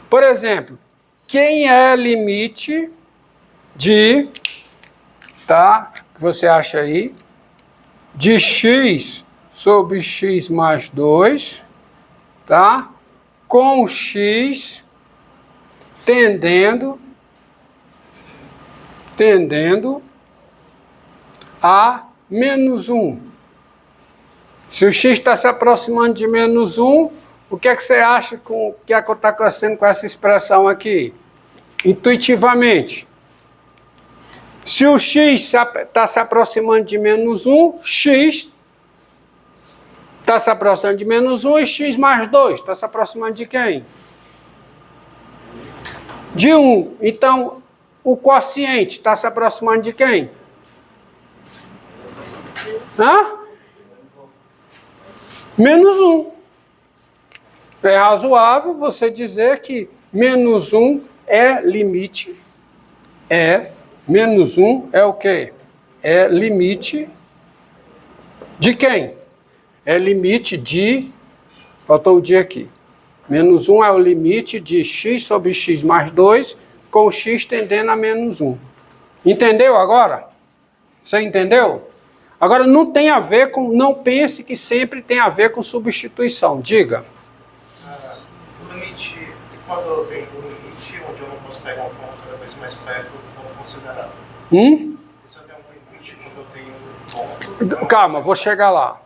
Por exemplo, quem é limite de, tá? O que você acha aí? De x sobre x mais 2, tá? Com x tendendo a menos 1. Se o x está se aproximando de menos 1, o que é que você acha que está acontecendo com essa expressão aqui? Intuitivamente. Se o x está se aproximando de menos 1, x está se aproximando de menos 1 e x mais 2 está se aproximando de quem? De 1. Então, o quociente está se aproximando de quem? Hã? Menos 1. É razoável você dizer que menos 1 é limite. Menos 1 é o quê? É limite de quem? É limite de... Faltou o de aqui. Menos 1 é o limite de x sobre x mais 2, com x tendendo a menos 1. Entendeu agora? Você entendeu? Agora, não tem a ver com... Não pense que sempre tem a ver com substituição. Diga. O limite, quando eu tenho um limite onde eu não posso pegar um ponto cada vez mais perto, eu vou considerar. Se eu tenho um limite quando eu tenho um ponto... Calma, vou chegar lá.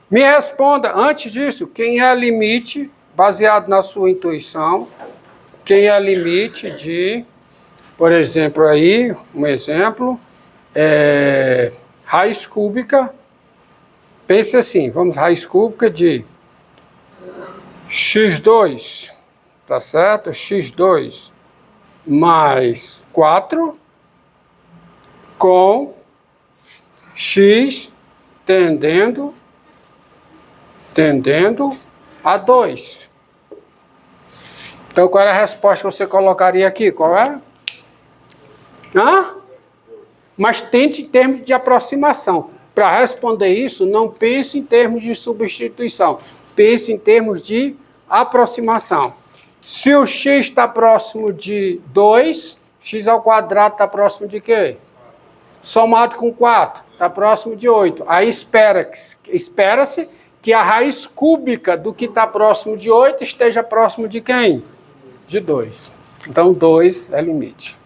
Me responda, antes disso, quem é limite, baseado na sua intuição, quem é limite de, por exemplo, aí, um exemplo, raiz cúbica, pense assim, vamos, raiz cúbica de x2, tá certo? x2 mais 4 com x tendendo a 2. Então, qual é a resposta que você colocaria aqui? Qual é? Mas tente em termos de aproximação. Para responder isso, não pense em termos de substituição. Pense em termos de aproximação. Se o x está próximo de 2, x ao quadrado está próximo de quê? Somado com 4, está próximo de 8. Aí espera-se que a raiz cúbica do que está próximo de 8 esteja próximo de quem? De 2. Então, 2 é limite.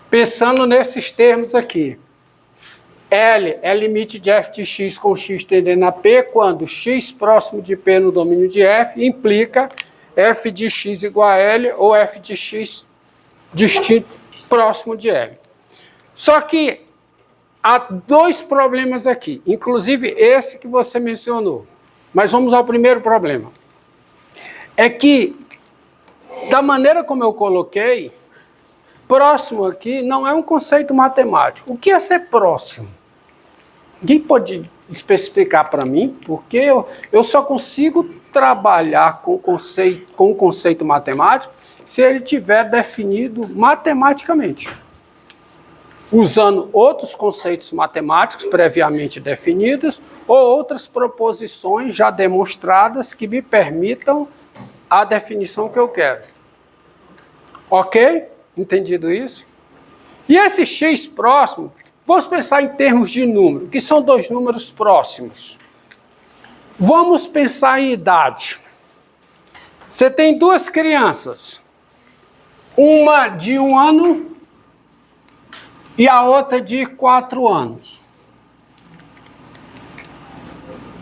Pensando nesses termos aqui, L é limite de f de x com x tendendo a P, quando x próximo de P no domínio de f implica f de x igual a L ou f de x distinto próximo de L. Só que há dois problemas aqui, inclusive esse que você mencionou. Mas vamos ao primeiro problema. É que, da maneira como eu coloquei, próximo aqui não é um conceito matemático. O que é ser próximo? Ninguém pode especificar para mim, porque eu só consigo trabalhar com o conceito matemático se ele tiver definido matematicamente, usando outros conceitos matemáticos previamente definidos ou outras proposições já demonstradas que me permitam a definição que eu quero. Ok? Entendido isso? E esse x próximo, vamos pensar em termos de número, que são dois números próximos. Vamos pensar em idade. Você tem duas crianças, uma de 1 ano e a outra de 4 anos.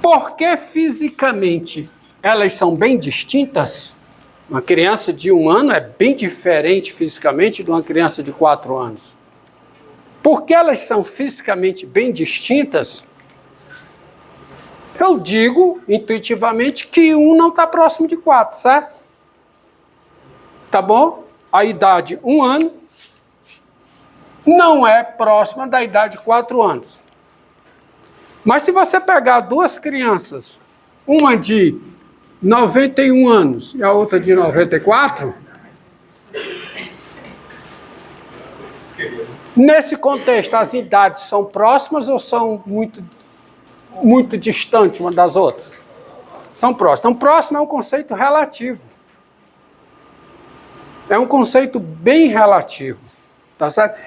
Porque fisicamente elas são bem distintas? Uma criança de 1 ano é bem diferente fisicamente de uma criança de 4 anos. Porque elas são fisicamente bem distintas, eu digo intuitivamente que 1 não está próximo de 4, certo? Tá bom? A idade 1 ano não é próxima da idade de 4 anos. Mas se você pegar duas crianças, uma de 91 anos e a outra de 94, nesse contexto as idades são próximas ou são muito distantes uma das outras? São próximas. Então, próximo é um conceito relativo. É um conceito bem relativo, tá certo?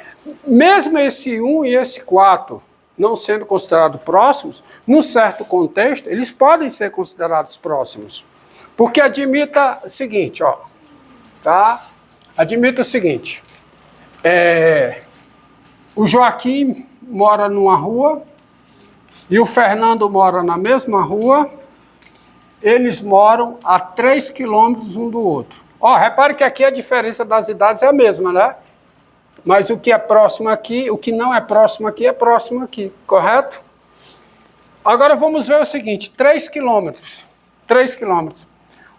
Mesmo esse 1 e esse 4 não sendo considerados próximos, num certo contexto, eles podem ser considerados próximos. Porque admita o seguinte, ó, tá? Admita o seguinte, o Joaquim mora numa rua e o Fernando mora na mesma rua, eles moram a 3 quilômetros um do outro. Ó, repare que aqui a diferença das idades é a mesma, né? Mas o que é próximo aqui, o que não é próximo aqui, é próximo aqui, correto? Agora vamos ver o seguinte, 3 quilômetros. 3 quilômetros.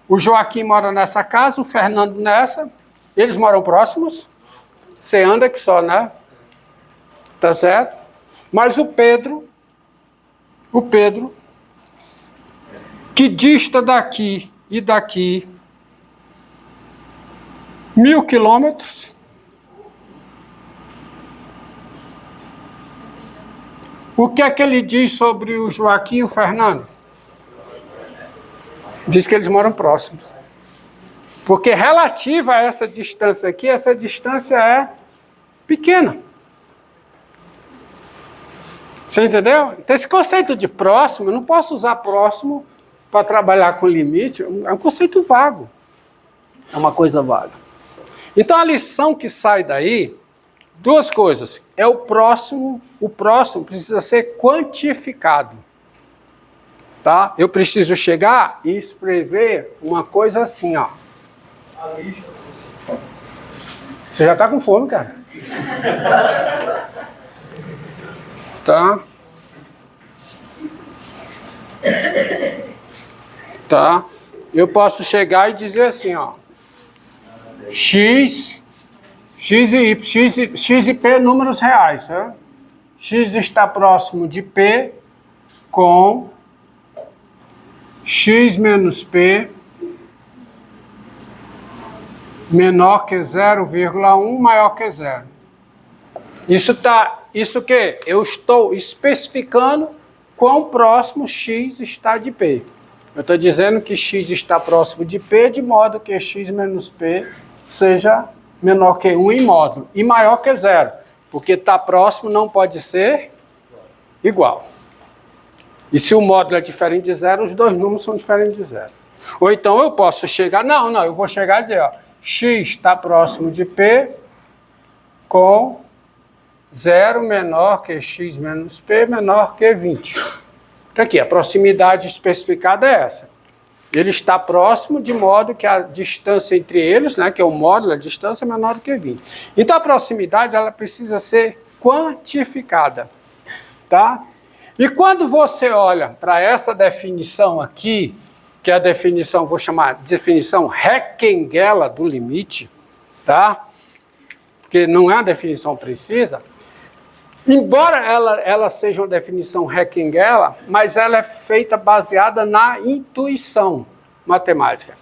O Joaquim mora nessa casa, o Fernando nessa. Eles moram próximos? Você anda que só, né? Tá certo? Mas o Pedro, que dista daqui e daqui 1000 quilômetros, o que é que ele diz sobre o Joaquim e o Fernando? Diz que eles moram próximos. Porque relativa a essa distância aqui, essa distância é pequena. Você entendeu? Então esse conceito de próximo, eu não posso usar próximo para trabalhar com limite, é um conceito vago. É uma coisa vaga. Então a lição que sai daí, duas coisas. É o próximo precisa ser quantificado. Tá? Eu preciso chegar e escrever uma coisa assim, ó. Você já está com fome, cara? Tá? Tá? Eu posso chegar e dizer assim, ó. X e P números reais, né? X está próximo de P com X menos P menor que 0,1 maior que 0. Isso que eu estou especificando quão próximo X está de P. Eu estou dizendo que X está próximo de P, de modo que X menos P seja menor que 1 em módulo e maior que 0, porque está próximo não pode ser igual. E se o módulo é diferente de 0, os dois números são diferentes de 0. Ou então eu posso chegar, eu vou chegar e dizer, ó, X está próximo de P com 0 menor que X menos P menor que 20. Então aqui, a proximidade especificada é essa. Ele está próximo de modo que a distância entre eles, né, que é o módulo, a distância é menor do que 20. Então a proximidade ela precisa ser quantificada. Tá? E quando você olha para essa definição aqui, que é a definição, vou chamar de definição Rechenguela do limite, tá? Porque não é uma definição precisa, embora ela seja uma definição Rechenguela, mas ela é feita baseada na intuição matemática.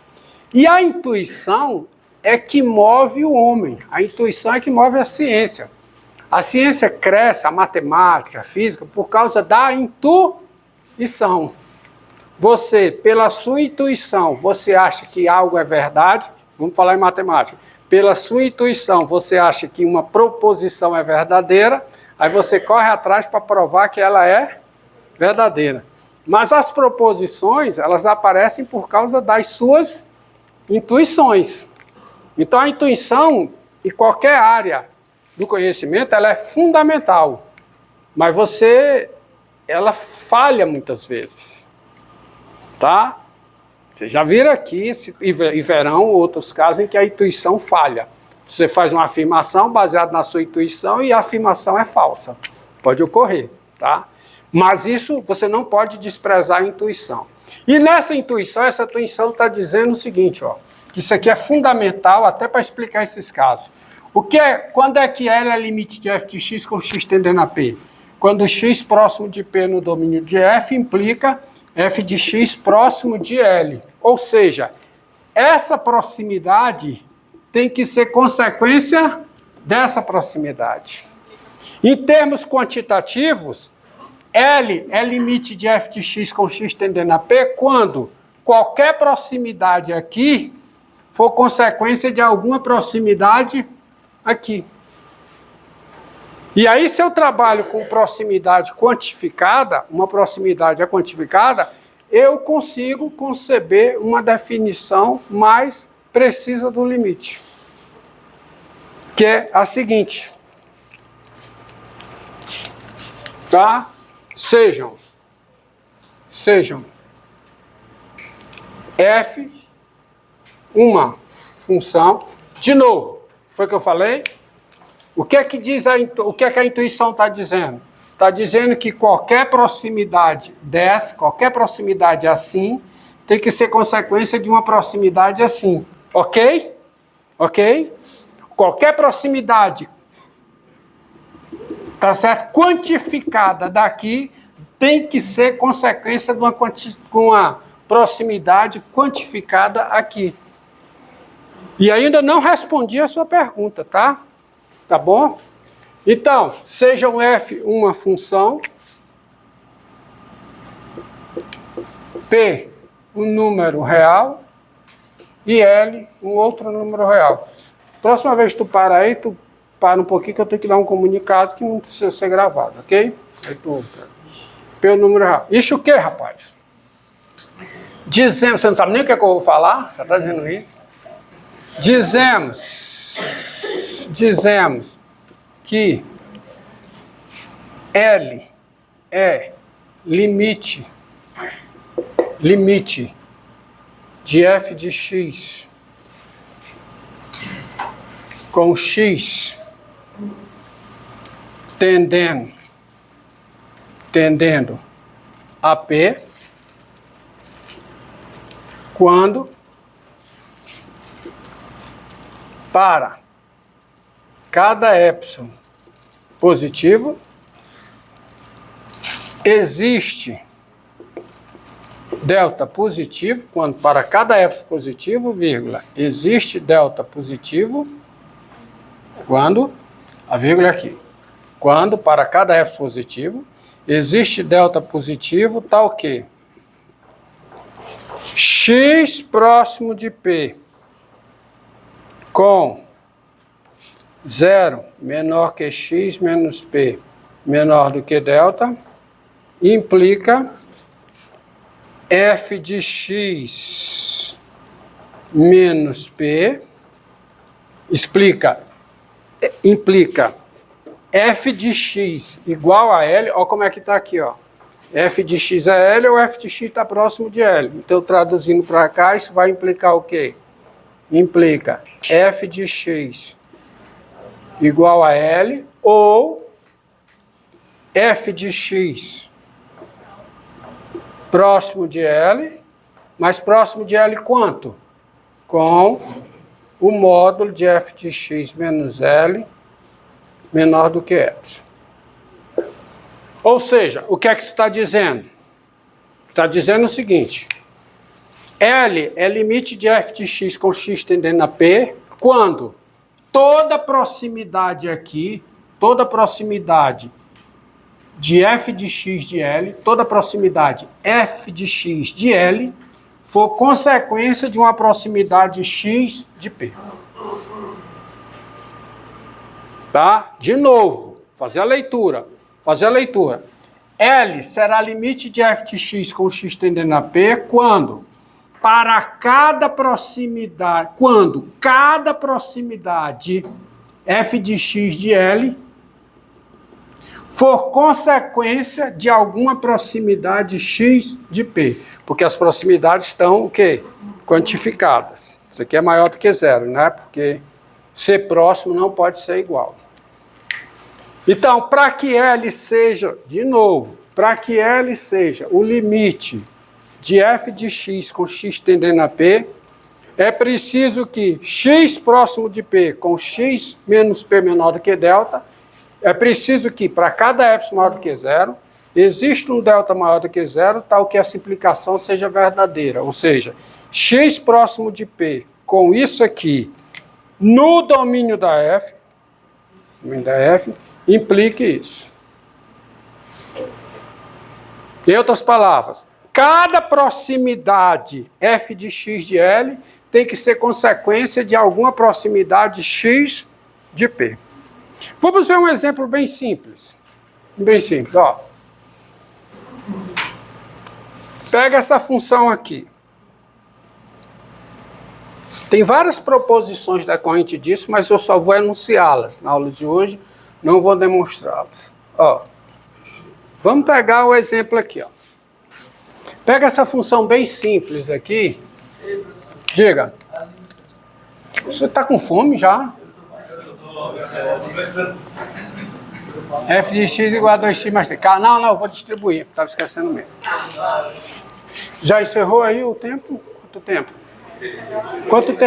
E a intuição é que move o homem, a intuição é que move a ciência. A ciência cresce, a matemática, a física, por causa da intuição. Você, pela sua intuição, você acha que algo é verdade, vamos falar em matemática, pela sua intuição, você acha que uma proposição é verdadeira, aí você corre atrás para provar que ela é verdadeira. Mas as proposições, elas aparecem por causa das suas intuições. Então a intuição, em qualquer área do conhecimento, ela é fundamental. Mas ela falha muitas vezes. Tá? Vocês já viram aqui, e verão outros casos em que a intuição falha. Você faz uma afirmação baseada na sua intuição e a afirmação é falsa. Pode ocorrer, tá? Mas isso, você não pode desprezar a intuição. E nessa intuição, essa intuição está dizendo o seguinte, ó, que isso aqui é fundamental até para explicar esses casos. Quando é que L é limite de f de x com x tendendo a P? Quando x próximo de P no domínio de f implica f de x próximo de L. Ou seja, essa proximidade tem que ser consequência dessa proximidade. Em termos quantitativos, L é limite de f de x com x tendendo a P quando qualquer proximidade aqui for consequência de alguma proximidade aqui. E aí, se eu trabalho com proximidade quantificada, uma proximidade é quantificada, eu consigo conceber uma definição mais precisa do limite, que é a seguinte, tá? Sejam f uma função, de novo, foi o que eu falei? O que é que diz o que é que a intuição está dizendo? Está dizendo que qualquer proximidade dessa, qualquer proximidade assim, tem que ser consequência de uma proximidade assim. Ok? Ok? Qualquer proximidade, tá certo? Quantificada daqui, tem que ser consequência de uma proximidade quantificada aqui. E ainda não respondi a sua pergunta, tá? Tá bom? Então, sejam f uma função, p um número real e l um outro número real. Próxima vez que tu para aí, tu para um pouquinho que eu tenho que dar um comunicado que não precisa ser gravado, ok? Aí tu, p um número real. Isso o que, rapaz? Dizemos, você não sabe nem o que é que eu vou falar? Já está dizendo isso? Dizemos que L é limite de f de x com x tendendo a P quando para cada epsilon positivo existe delta positivo, quando para cada epsilon positivo, vírgula, existe delta positivo, quando, a vírgula é aqui, quando para cada epsilon positivo existe delta positivo, tal que x próximo de P com 0 menor que x menos P menor do que delta, implica f de x menos P, implica f de x igual a L, olha como é que está aqui, ó. F de x é L ou f de x está próximo de L. Então, traduzindo para cá, isso vai implicar o quê? Implica f de x igual a L ou f de x próximo de L, mas próximo de L quanto? Com o módulo de f de x menos L menor do que epsilon. Ou seja, o que é que está dizendo? Está dizendo o seguinte, L é limite de f de x com x tendendo a P, quando toda proximidade aqui, toda proximidade de f de x de L, toda proximidade f de x de L, for consequência de uma proximidade x de P. Tá? De novo, fazer a leitura. L será limite de f de x com x tendendo a P quando para cada proximidade, f de x de L for consequência de alguma proximidade x de P. Porque as proximidades estão o quê? Quantificadas. Isso aqui é maior do que zero, né? Porque ser próximo não pode ser igual. Então, para que L seja, de novo, para que L seja o limite de f de x com x tendendo a P, é preciso que x próximo de P com x menos P menor do que delta, é preciso que para cada epsilon maior do que zero, existe um delta maior do que zero, tal que essa implicação seja verdadeira. Ou seja, x próximo de P com isso aqui no domínio da F, implique isso. Em outras palavras, cada proximidade f de x de L tem que ser consequência de alguma proximidade x de P. Vamos ver um exemplo bem simples. Bem simples, ó. Pega essa função aqui. Tem várias proposições decorrentes disso, mas eu só vou enunciá-las na aula de hoje, não vou demonstrá-las. Ó, vamos pegar o exemplo aqui, ó. Pega essa função bem simples aqui. Diga. Você está com fome já? F de x igual a 2x mais 3. Não, eu vou distribuir. Estava esquecendo mesmo. Já encerrou aí o tempo? Quanto tempo? Quanto tempo?